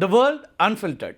The World Unfiltered.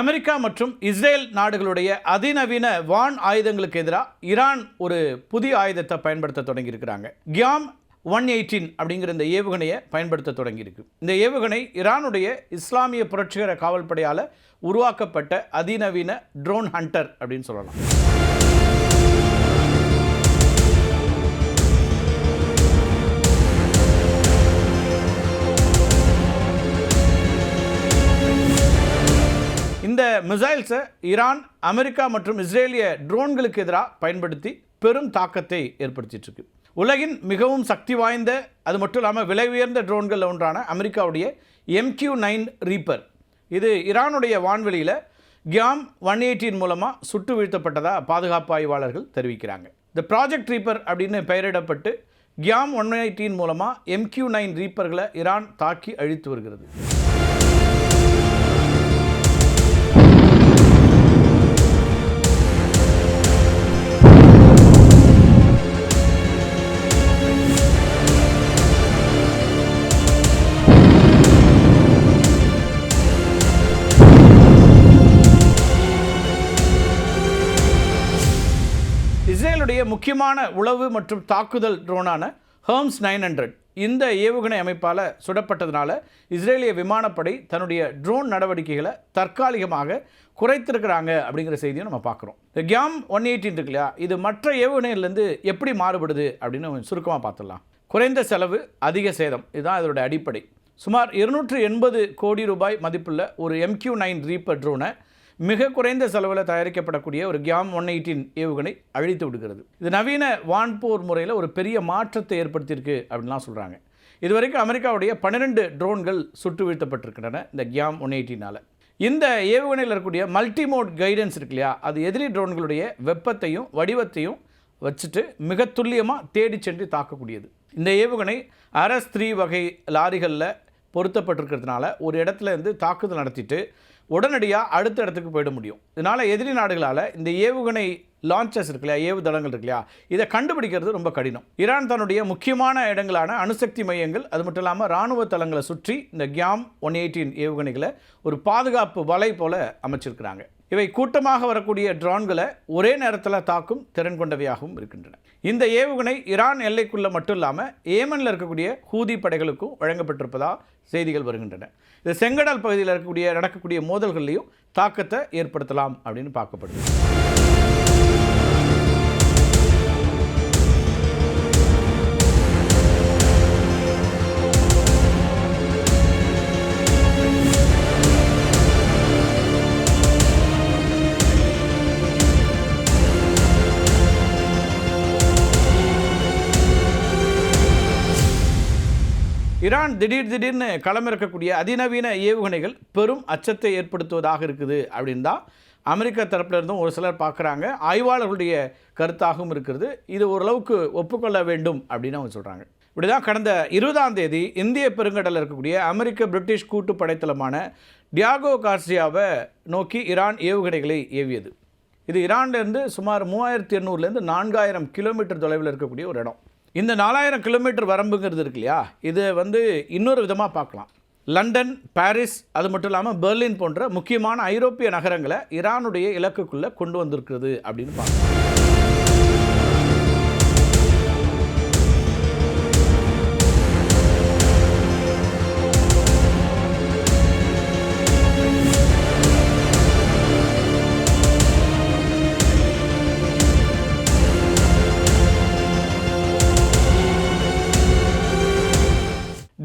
America மற்றும் Israel நாடுகளுடைய அதிநவீன வான் ஆயுதங்களுக்கு எதிராக ஈரான் ஒரு புதிய ஆயுதத்தை பயன்படுத்த தொடங்கியிருக்கிறாங்க. கியாம் 118 அப்படிங்கிற இந்த ஏவுகணையை பயன்படுத்த தொடங்கியிருக்கு. இந்த ஏவுகணை ஈரானுடைய இஸ்லாமிய புரட்சிகர காவல்படையால் உருவாக்கப்பட்ட அதிநவீன ட்ரோன் ஹண்டர் அப்படின்னு சொல்லலாம். இந்த மிசைல்ஸை ஈரான், அமெரிக்கா மற்றும் இஸ்ரேலிய ட்ரோன்களுக்கு எதிராக பயன்படுத்தி பெரும் தாக்கத்தை ஏற்படுத்திட்டு இருக்கு. உலகின் மிகவும் சக்தி வாய்ந்த, அது மட்டும் இல்லாமல் விலை உயர்ந்த ட்ரோன்கள் ஒன்றான அமெரிக்காவுடைய MQ-9 ரீப்பர், இது ஈரானுடைய வான்வெளியில் கியாம் 118 மூலமாக சுட்டு வீழ்த்தப்பட்டதாக பாதுகாப்பு ஆய்வாளர்கள் தெரிவிக்கிறாங்க. இந்த ப்ராஜெக்ட் ரீப்பர் அப்படின்னு பெயரிடப்பட்டு கியாம் 118 மூலமாக MQ-9 ரீப்பர்களை ஈரான் தாக்கி அழித்து வருகிறது. இஸ்ரேலுடைய முக்கியமான உளவு மற்றும் தாக்குதல் ட்ரோனான ஹெர்ம்ஸ் 900 இந்த ஏவுகணை அமைப்பால் சுடப்பட்டதுனால இஸ்ரேலிய விமானப்படை தன்னுடைய ட்ரோன் நடவடிக்கைகளை தற்காலிகமாக குறைத்திருக்கிறாங்க அப்படிங்கிற செய்தியை நம்ம பார்க்குறோம். இந்த கியாம் 118 இருக்கு இல்லையா, இது மற்ற ஏவுகணையிலேருந்து எப்படி மாறுபடுது அப்படின்னு சுருக்கமாக பார்த்துடலாம். குறைந்த செலவு, அதிக சேதம், இதுதான் இதோட அடிப்படை. சுமார் 280 கோடி ரூபாய் மதிப்புள்ள ஒரு MQ-9 ரீப்பர் ட்ரோனை மிக குறைந்த செலவில் தயாரிக்கப்படக்கூடிய ஒரு கியாம் 118 ஏவுகணை அழித்து விடுகிறது. இது நவீன வான்போர் முறையில் ஒரு பெரிய மாற்றத்தை ஏற்படுத்தியிருக்கு அப்படின்லாம் சொல்கிறாங்க. இதுவரைக்கும் அமெரிக்காவுடைய 12 ட்ரோன்கள் சுட்டு வீழ்த்தப்பட்டிருக்கின்றன இந்த கியாம் 118னால். இந்த ஏவுகணையில் இருக்கக்கூடிய மல்டிமோட் கைடன்ஸ் இருக்கு இல்லையா, அது எதிரி ட்ரோன்களுடைய வெப்பத்தையும் வடிவத்தையும் வச்சுட்டு மிக துல்லியமாக தேடி சென்று தாக்கக்கூடியது. இந்த ஏவுகணை RS-3 வகை லாரிகளில் பொருத்தப்பட்டிருக்கிறதுனால ஒரு இடத்துல இருந்து தாக்குதல் நடத்திட்டு உடனடியாக அடுத்த இடத்துக்கு போயிட முடியும். இதனால் எதிரி நாடுகளால் இந்த ஏவுகணை லான்ச்சஸ் இருக்கு இல்லையா, ஏவுதளங்கள் இருக்கு இல்லையா, இதை கண்டுபிடிக்கிறது ரொம்ப கடினம். ஈரான் தன்னுடைய முக்கியமான இடங்களான அணுசக்தி மையங்கள், அது மட்டும் இல்லாமல் இராணுவ தளங்களை சுற்றி இந்த கியாம் 118 ஏவுகணைகளை ஒரு பாதுகாப்பு வலை போல அமைச்சிருக்கிறாங்க. இவை கூட்டமாக வரக்கூடிய ட்ரோன்களை ஒரே நேரத்தில் தாக்கும் திறன் கொண்டவையாகவும் இருக்கின்றன. இந்த ஏவுகணை ஈரான் எல்லைக்குள்ளே மட்டும் இல்லாமல் ஏமனில் இருக்கக்கூடிய ஹூதி படைகளுக்கும் வழங்கப்பட்டிருப்பதாக செய்திகள் வருகின்றன. இது செங்கடல் பகுதியில் நடக்கக்கூடிய மோதல்கள்லையும் தாக்கத்தை ஏற்படுத்தலாம் அப்படின்னு பார்க்கப்படுது. ஈரான் திடீர்னு களமிறக்கக்கூடிய அதிநவீன ஏவுகணைகள் பெரும் அச்சத்தை ஏற்படுத்துவதாக இருக்குது அப்படின்னு தான் அமெரிக்கா தரப்பில் இருந்தும் ஒரு சிலர் பார்க்குறாங்க. ஆய்வாளர்களுடைய கருத்தாகவும் இருக்கிறது. இது ஓரளவுக்கு ஒப்புக்கொள்ள வேண்டும் அப்படின்னு அவங்க சொல்கிறாங்க. இப்படி தான் கடந்த 20ஆம் தேதி இந்திய பெருங்கடலில் இருக்கக்கூடிய அமெரிக்க பிரிட்டிஷ் கூட்டு படைத்தளமான டியாகோ கார்சியாவை நோக்கி ஈரான் ஏவுகணைகளை ஏவியது. இது ஈரான்லேருந்து சுமார் 3800லேருந்து 4000 கிலோமீட்டர் தொலைவில் இருக்கக்கூடிய ஒரு இடம். இந்த 4000 கிலோமீட்டர் வரம்புங்கிறது இருக்கு இல்லையா, இது இன்னொரு விதமாக பார்க்கலாம். லண்டன், பாரிஸ், அது மட்டும் இல்லாமல் பெர்லின் போன்ற முக்கியமான ஐரோப்பிய நகரங்களை ஈரானுடைய இலக்குக்குள்ளே கொண்டு வந்திருக்கிறது அப்படின்னு பார்க்கலாம்.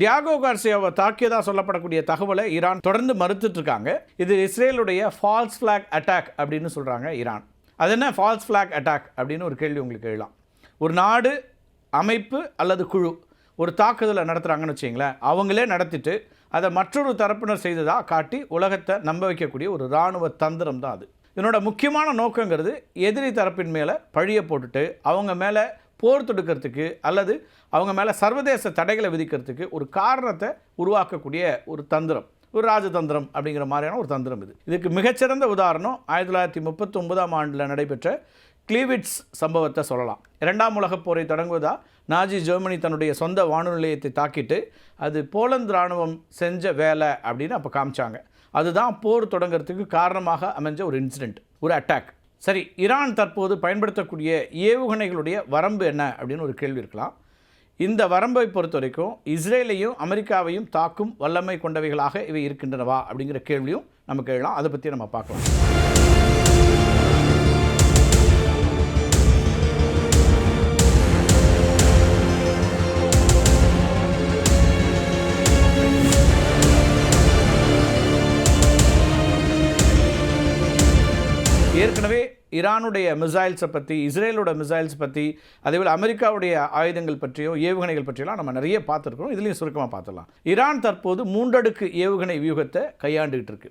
டியாகோ கார்சியாவை தாக்கியதாக சொல்லப்படக்கூடிய தகவலை ஈரான் தொடர்ந்து மறுத்துட்டு இருக்காங்க. இது இஸ்ரேலுடைய ஃபால்ஸ் ஃபிளாக் அட்டாக் அப்படின்னு சொல்கிறாங்க ஈரான். அது என்ன ஃபால்ஸ் ஃபிளாக் அட்டாக் அப்படின்னு ஒரு கேள்வி உங்களுக்கு எழலாம். ஒரு நாடு அமைப்பு அல்லது குழு ஒரு தாக்குதலை நடத்துகிறாங்கன்னு வச்சிங்களேன், அவங்களே நடத்திட்டு அதை மற்றொரு தரப்பினர் செய்ததாக காட்டி உலகத்தை நம்ப வைக்கக்கூடிய ஒரு இராணுவ தந்திரம் தான் அது. இதனோட முக்கியமான நோக்கங்கிறது எதிரி தரப்பின் மேலே பழியை போட்டுட்டு அவங்க மேலே போர் தொடுக்கிறதுக்கு அல்லது அவங்க மேலே சர்வதேச தடைகளை விதிக்கிறதுக்கு ஒரு காரணத்தை உருவாக்கக்கூடிய ஒரு தந்திரம், ஒரு ராஜதந்திரம் அப்படிங்கிற மாதிரியான ஒரு தந்திரம் இது. இதுக்கு மிகச்சிறந்த உதாரணம் 1939 நடைபெற்ற கிளீவிட்ஸ் சம்பவத்தை சொல்லலாம். 2ஆம் உலகப் போரை தொடங்குவதா நாஜி ஜெர்மனி தன்னுடைய சொந்த வானு நிலையத்தை தாக்கிட்டு அது போலந்து இராணுவம் செஞ்ச வேலை அப்படின்னு அப்போ காமிச்சாங்க. அதுதான் போர் தொடங்கிறதுக்கு காரணமாக அமைஞ்ச ஒரு இன்சிடெண்ட், ஒரு அட்டாக். சரி, ஈரான் தற்போது பயன்படுத்தக்கூடிய ஏவுகணைகளுடைய வரம்பு என்ன அப்படின்னு ஒரு கேள்வி இருக்கலாம். இந்த வரம்பை பொறுத்த வரைக்கும் இஸ்ரேலையும் அமெரிக்காவையும் தாக்கும் வல்லமை கொண்டவைகளாக இவை இருக்கின்றனவா அப்படிங்கிற கேள்வியும் நமக்கு எழலாம். அதை பற்றி நம்ம பார்க்கலாம். ஏற்கனவே ஈரானுடைய மிசைல்ஸை பற்றி, இஸ்ரேலோட மிசைல்ஸ் பற்றி, அதேபோல் அமெரிக்காவுடைய ஆயுதங்கள் பற்றியோ ஏவுகணைகள் பற்றியெல்லாம் நம்ம நிறைய பார்த்துருக்கோம். இதுலேயும் சுருக்கமாக பார்த்துடலாம். ஈரான் தற்போது 3 அடுக்கு ஏவுகணை வியூகத்தை கையாண்டுகிட்டு இருக்கு.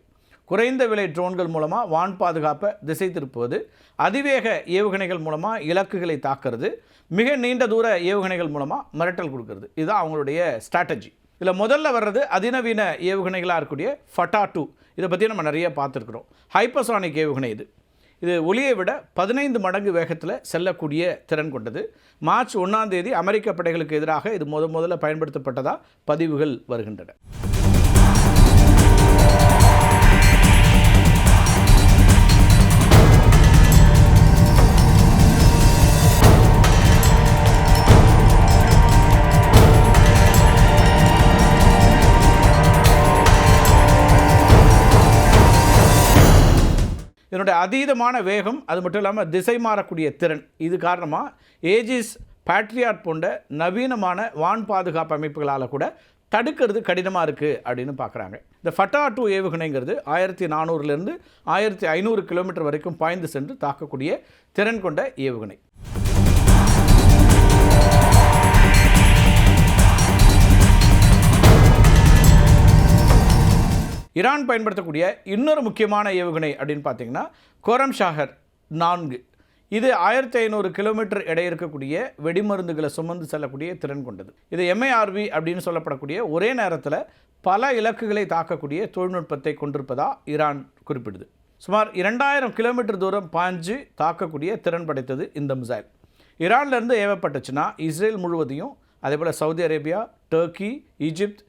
குறைந்த விலை ட்ரோன்கள் மூலமாக வான் பாதுகாப்பை திசை திருப்புவது, அதிவேக ஏவுகணைகள் மூலமாக இலக்குகளை தாக்குறது, மிக நீண்ட தூர ஏவுகணைகள் மூலமாக மிரட்டல் கொடுக்கறது. இதுதான் அவங்களுடைய ஸ்ட்ராட்டஜி. இதில் முதல்ல வர்றது அதிநவீன ஏவுகணைகளாக இருக்கக்கூடிய ஃபட்டா 2. இதை பற்றி நம்ம நிறைய பார்த்துருக்குறோம். ஹைப்பர்சானிக் ஏவுகணை இது ஒலியை விட 15 மடங்கு வேகத்தில் செல்லக்கூடிய திறன் கொண்டது. மார்ச் 1ஆம் தேதி அமெரிக்க படைகளுக்கு எதிராக இது முதல்ல பயன்படுத்தப்பட்டதாக பதிவுகள் வருகின்றன. இதனுடைய அதீதமான வேகம், அது மட்டும் இல்லாமல் திசை மாறக்கூடிய திறன், இது காரணமாக ஏஜிஸ், பேட்ரியாட் போன்ற நவீனமான வான் பாதுகாப்பு அமைப்புகளால் கூட தடுக்கிறது கடினமாக இருக்குது அப்படின்னு பார்க்குறாங்க. இந்த ஃபட்டா 2 ஏவுகணைங்கிறது 1400 1500 கிலோமீட்டர் வரைக்கும் பாய்ந்து சென்று தாக்கக்கூடிய திறன் கொண்ட ஏவுகணை. ஈரான் பயன்படுத்தக்கூடிய இன்னொரு முக்கியமான ஏவுகணை அப்படின்னு பார்த்தீங்கன்னா கோரம்ஷாகர் 4. இது 1500 கிலோமீட்டர் எடை இருக்கக்கூடிய வெடிமருந்துகளை சுமந்து செல்லக்கூடிய திறன் கொண்டது. இது MIRV அப்படின்னு சொல்லப்படக்கூடிய ஒரே நேரத்தில் பல இலக்குகளை தாக்கக்கூடிய தொழில்நுட்பத்தை கொண்டிருப்பதா ஈரான் குறிப்பிடுது. சுமார் 2000 கிலோமீட்டர் தூரம் பாய்ஞ்சு தாக்கக்கூடிய திறன் படைத்தது இந்த மிசைல். ஈரான்லேருந்து ஏவப்பட்டுச்சுன்னா இஸ்ரேல் முழுவதையும், அதேபோல் சவுதி அரேபியா, டர்க்கி, ஈஜிப்த்,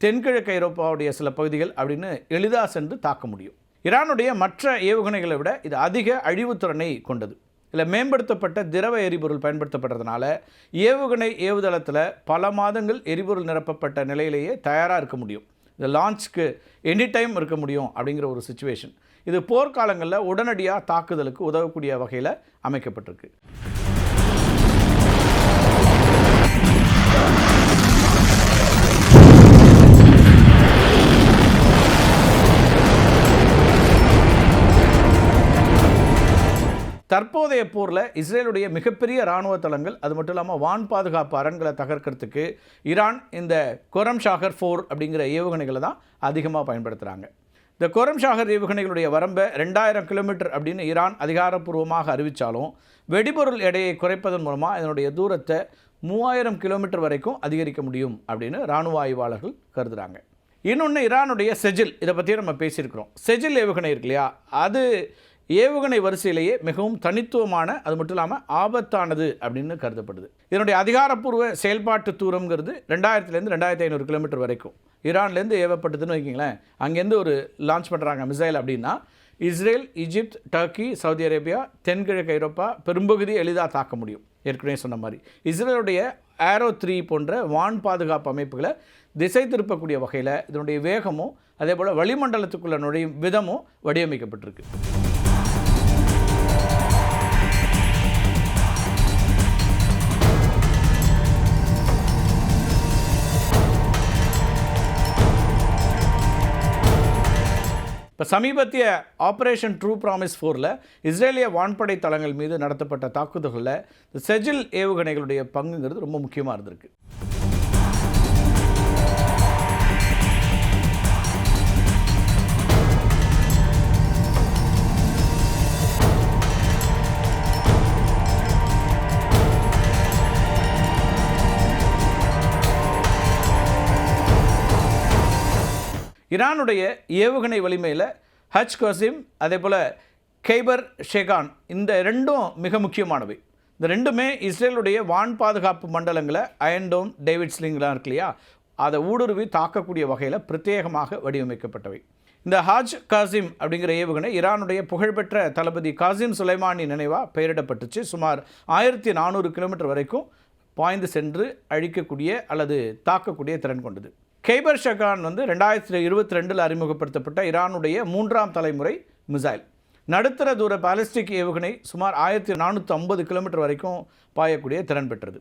தென்கிழக்கு ஐரோப்பாவுடைய சில பகுதிகள் அப்படின்னு எளிதாக சென்று தாக்க முடியும். ஈரானுடைய மற்ற ஏவுகணைகளை விட இது அதிக அழிவுத்திறனை கொண்டது. இதில் மேம்படுத்தப்பட்ட திரவ எரிபொருள் பயன்படுத்தப்படுறதுனால ஏவுகணை ஏவுதளத்தில் பல மாதங்கள் எரிபொருள் நிரப்பப்பட்ட நிலையிலேயே தயாராக இருக்க முடியும். இந்த லான்ச்சுக்கு எனி டைம் இருக்க முடியும் அப்படிங்கிற ஒரு சிச்சுவேஷன். இது போர்க்காலங்களில் உடனடியாக தாக்குதலுக்கு உதவக்கூடிய வகையில் அமைக்கப்பட்டிருக்கு. தற்போதைய போரில் இஸ்ரேலுடைய மிகப்பெரிய இராணுவ தளங்கள், அது மட்டும் இல்லாமல் வான் பாதுகாப்பு அரண்களை தகர்க்கிறதுக்கு ஈரான் இந்த கோரம்ஷாகர் 4 அப்படிங்கிற ஏவுகணைகளை தான் அதிகமாக பயன்படுத்துகிறாங்க. இந்த கோரம்ஷாகர் ஏவுகணைகளுடைய வரம்பை 2000 கிலோமீட்டர் அப்படின்னு ஈரான் அதிகாரப்பூர்வமாக அறிவித்தாலும் வெடிபொருள் எடையை குறைப்பதன் மூலமாக இதனுடைய தூரத்தை 3000 கிலோமீட்டர் வரைக்கும் அதிகரிக்க முடியும் அப்படின்னு இராணுவ ஆய்வாளர்கள் கருதுகிறாங்க. இன்னொன்று ஈரானுடைய செஜில், இதை பற்றி நம்ம பேசியிருக்கிறோம். செஜில் ஏவுகணை இருக்கு இல்லையா, அது ஏவுகணை வரிசையிலேயே மிகவும் தனித்துவமான, அது மட்டும் இல்லாமல் ஆபத்தானது அப்படின்னு கருதப்படுது. இதனுடைய அதிகாரப்பூர்வ செயல்பாட்டு தூரம்ங்கிறது 2000 2500 கிலோமீட்டர் வரைக்கும் ஈரான்லேருந்து ஏவப்பட்டதுன்னு வைக்கிங்களேன். அங்கேருந்து ஒரு லான்ச் பண்ணுறாங்க மிசைல் அப்படின்னா Israel, Egypt, Turkey, Saudi Arabia, தென்கிழக்கு ஐரோப்பா பெரும்பகுதியை எளிதாக தாக்க முடியும். ஏற்கனவே சொன்ன மாதிரி இஸ்ரேலுடைய ஆரோ 3 போன்ற வான் பாதுகாப்பு அமைப்புகளை திசை திருப்பக்கூடிய வகையில் இதனுடைய வேகமும் அதே போல் வளிமண்டலத்துக்குள்ள நுழையும் விதமும் வடிவமைக்கப்பட்டிருக்கு. இப்போ சமீபத்திய ஆப்ரேஷன் ட்ரூ ப்ராமிஸ் 4ல் இஸ்ரேலிய வான்படை தளங்கள் மீது நடத்தப்பட்ட தாக்குதல்களில் இந்த செஜில் ஏவுகணைகளுடைய பங்குங்கிறது ரொம்ப முக்கியமாக இருந்திருக்கு. ஈரானுடைய ஏவுகணை வலிமையில் ஹஜ் கசிம் அதே போல் கெய்பர் ஷெகான் இந்த ரெண்டும் மிக முக்கியமானவை. இந்த ரெண்டுமே இஸ்ரேலுடைய வான் பாதுகாப்பு மண்டலங்களை அயன்டோம் டேவிட் ஸ்லிங்லாம் இருக்கு இல்லையா, அதை ஊடுருவி தாக்கக்கூடிய வகையில் பிரத்யேகமாக வடிவமைக்கப்பட்டவை. இந்த ஹஜ் காசிம் அப்படிங்கிற ஏவுகணை ஈரானுடைய புகழ்பெற்ற தளபதி காசிம் சுலைமானி நினைவாக பெயரிடப்பட்டுச்சு. சுமார் 1400 கிலோமீட்டர் வரைக்கும் பாய்ந்து சென்று அழிக்கக்கூடிய அல்லது தாக்கக்கூடிய திறன் கொண்டது. கெய்பர் ஷெகான் 2022 அறிமுகப்படுத்தப்பட்ட ஈரானுடைய 3ஆம் தலைமுறை மிசைல். நடுத்தர தூர பாலிஸ்டிக் ஏவுகணை சுமார் 1450 கிலோமீட்டர் வரைக்கும் பாயக்கூடிய திறன் பெற்றது.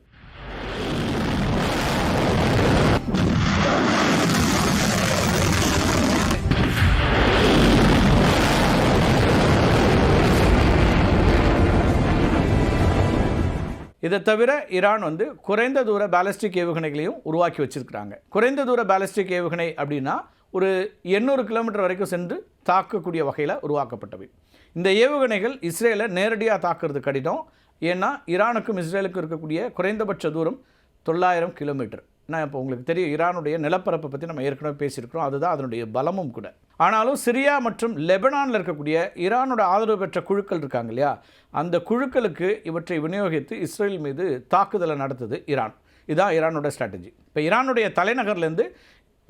இதை தவிர ஈரான் குறைந்த தூர பாலிஸ்டிக் ஏவுகணைகளையும் உருவாக்கி வச்சிருக்கிறாங்க. குறைந்த தூர பாலிஸ்டிக் ஏவுகணை அப்படின்னா ஒரு 800 கிலோமீட்டர் வரைக்கும் சென்று தாக்கக்கூடிய வகையில் உருவாக்கப்பட்டவை. இந்த ஏவுகணைகள் இஸ்ரேலை நேரடியாக தாக்குறது கடினம். ஏன்னா ஈரானுக்கும் இஸ்ரேலுக்கும் இருக்கக்கூடிய குறைந்தபட்ச தூரம் 900 கிலோமீட்டர். நான் இப்போ உங்களுக்கு தெரியும், ஈரானுடைய நிலப்பரப்பை பற்றி நம்ம ஏற்கனவே பேசியிருக்கிறோம். அதுதான் அதனுடைய பலமும் கூட. ஆனாலும் சிரியா மற்றும் லெபனானில் இருக்கக்கூடிய ஈரானோட ஆதரவு பெற்ற குழுக்கள் இருக்காங்க இல்லையா, அந்த குழுக்களுக்கு இவற்றை விநியோகித்து இஸ்ரேல் மீது தாக்குதலை நடத்துது ஈரான். இதுதான் ஈரானோட ஸ்ட்ராட்டஜி. இப்போ ஈரானுடைய தலைநகர்லேருந்து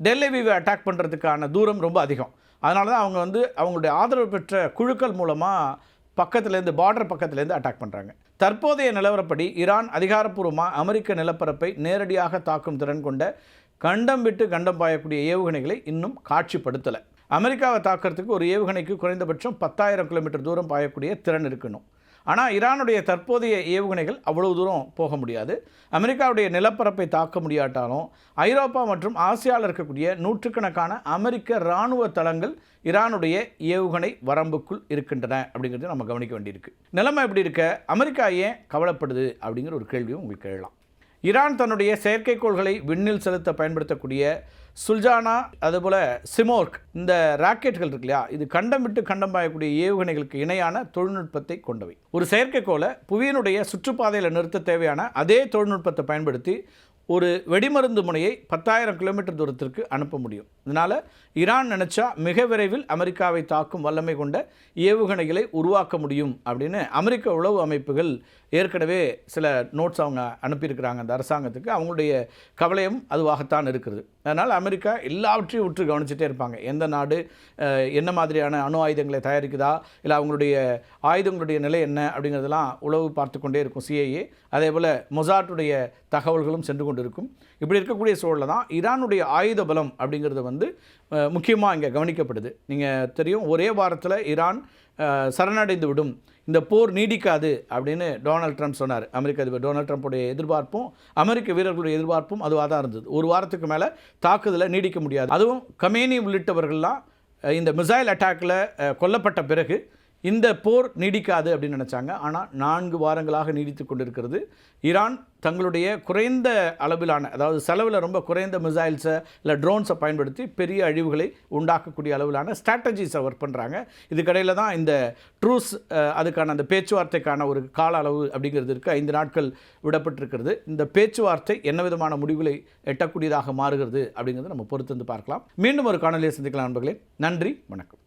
டெல் அவீவை அட்டாக் பண்ணுறதுக்கான தூரம் ரொம்ப அதிகம். அதனால தான் அவங்க அவங்களுடைய ஆதரவு பெற்ற குழுக்கள் மூலமாக பக்கத்துலேருந்து பார்டர் பக்கத்துலேருந்து அட்டாக் பண்ணுறாங்க. தற்போதைய நிலவரப்படி ஈரான் அதிகாரப்பூர்வமாக அமெரிக்க நிலப்பரப்பை நேரடியாக தாக்கும் திறன் கொண்ட கண்டம் விட்டு கண்டம் பாயக்கூடிய ஏவுகணைகளை இன்னும் காட்சிப்படுத்தலை. அமெரிக்காவை தாக்கிறதுக்கு ஒரு ஏவுகணைக்கு குறைந்தபட்சம் 10,000 கிலோமீட்டர் தூரம் பாயக்கூடிய திறன் இருக்கணும். ஆனால் ஈரானுடைய தற்போதைய ஏவுகணைகள் அவ்வளவு தூரம் போக முடியாது. அமெரிக்காவுடைய நிலப்பரப்பை தாக்க முடியாட்டாலும் ஐரோப்பா மற்றும் ஆசியாவில் இருக்கக்கூடிய நூற்றுக்கணக்கான அமெரிக்க இராணுவ தளங்கள் ஈரானுடைய ஏவுகணை வரம்புக்குள் இருக்கின்றன அப்படிங்கிறது நம்ம கவனிக்க வேண்டியிருக்கு. நிலைமை எப்படி இருக்க அமெரிக்கா ஏன் கவலைப்படுது அப்படிங்கிற ஒரு கேள்வியும் உங்களுக்கு எழலாம். ஈரான் தன்னுடைய செயற்கைக்கோள்களை விண்ணில் செலுத்த பயன்படுத்தக்கூடிய சுல்ஜானா அதுபோல் சிமோர்க் இந்த ராக்கெட்டுகள் இருக்கு இல்லையா, இது கண்டம் விட்டு கண்டம் பாயக்கூடிய ஏவுகணைகளுக்கு இணையான தொழில்நுட்பத்தை கொண்டவை. ஒரு செயற்கைக்கோளை புவியினுடைய சுற்றுப்பாதையில் நிறுத்த தேவையான அதே தொழில்நுட்பத்தை பயன்படுத்தி ஒரு வெடிமருந்து முனையை 10,000 கிலோமீட்டர் தூரத்திற்கு அனுப்ப முடியும். இதனால் ஈரான் நினச்சா மிக விரைவில் அமெரிக்காவை தாக்கும் வல்லமை கொண்ட ஏவுகணைகளை உருவாக்க முடியும் அப்படின்னு அமெரிக்க உளவு அமைப்புகள் ஏற்கனவே சில நோட்ஸ் அவங்க அனுப்பியிருக்கிறாங்க அந்த அரசாங்கத்துக்கு. அவங்களுடைய கவலையும் அதுவாகத்தான் இருக்கிறது. அதனால் அமெரிக்கா எல்லாவற்றையும் உற்று கவனிச்சுட்டே இருப்பாங்க. எந்த நாடு என்ன மாதிரியான அணு ஆயுதங்களை தயாரிக்குதா, இல்லை அவங்களுடைய ஆயுதங்களுடைய நிலை என்ன அப்படிங்கிறதெல்லாம் உளவு பார்த்து கொண்டே இருக்கும் CIA. அதே போல் மொசாட்டுடைய தகவல்களும் சென்று கொண்டு இருக்கும். இப்படி இருக்கக்கூடிய சூழலில் தான் ஈரானுடைய ஆயுத பலம் அப்படிங்கிறது முக்கியமாக இங்கே கவனிக்கப்படுது. நீங்கள் தெரியும், ஒரே வாரத்தில் ஈரான் சரணடைந்து விடும், இந்த போர் நீடிக்காது அப்படின்னு டொனால்ட் ட்ரம்ப் சொன்னார். அமெரிக்க அதிபர் டொனால்ட் ட்ரம்ப்புடைய எதிர்பார்ப்பும் அமெரிக்க வீரர்களுடைய எதிர்பார்ப்பும் அதுவாக தான் இருந்தது. ஒரு வாரத்துக்கு மேலே தாக்குதலை நீடிக்க முடியாது. அதுவும் கமேனி உள்ளிட்டவர்கள்லாம் இந்த மிசைல் அட்டாக்கில் கொல்லப்பட்ட பிறகு இந்த போர் நீடிக்காது அப்படின்னு நினச்சாங்க. ஆனால் 4 வாரங்களாக நீடித்து கொண்டிருக்கிறது. ஈரான் தங்களுடைய குறைந்த அளவிலான, அதாவது செலவில் ரொம்ப குறைந்த மிசைல்ஸை இல்லை ட்ரோன்ஸை பயன்படுத்தி பெரிய அழிவுகளை உண்டாக்கக்கூடிய அளவிலான ஸ்ட்ராட்டஜிஸை ஒர்க் பண்ணுறாங்க. இதுக்கடையில் தான் இந்த ட்ரூஸ் அதுக்கான அந்த பேச்சுவார்த்தைக்கான ஒரு கால அளவு அப்படிங்கிறது இருக்குது. 5 நாட்கள் விடப்பட்டிருக்கிறது. இந்த பேச்சுவார்த்தை என்ன விதமான முடிவுகளை எட்டக்கூடியதாக மாறுகிறது அப்படிங்கிறத நம்ம பொறுத்து பார்க்கலாம். மீண்டும் ஒரு காணொலியை சந்திக்கலாம் நண்பர்களே. நன்றி, வணக்கம்.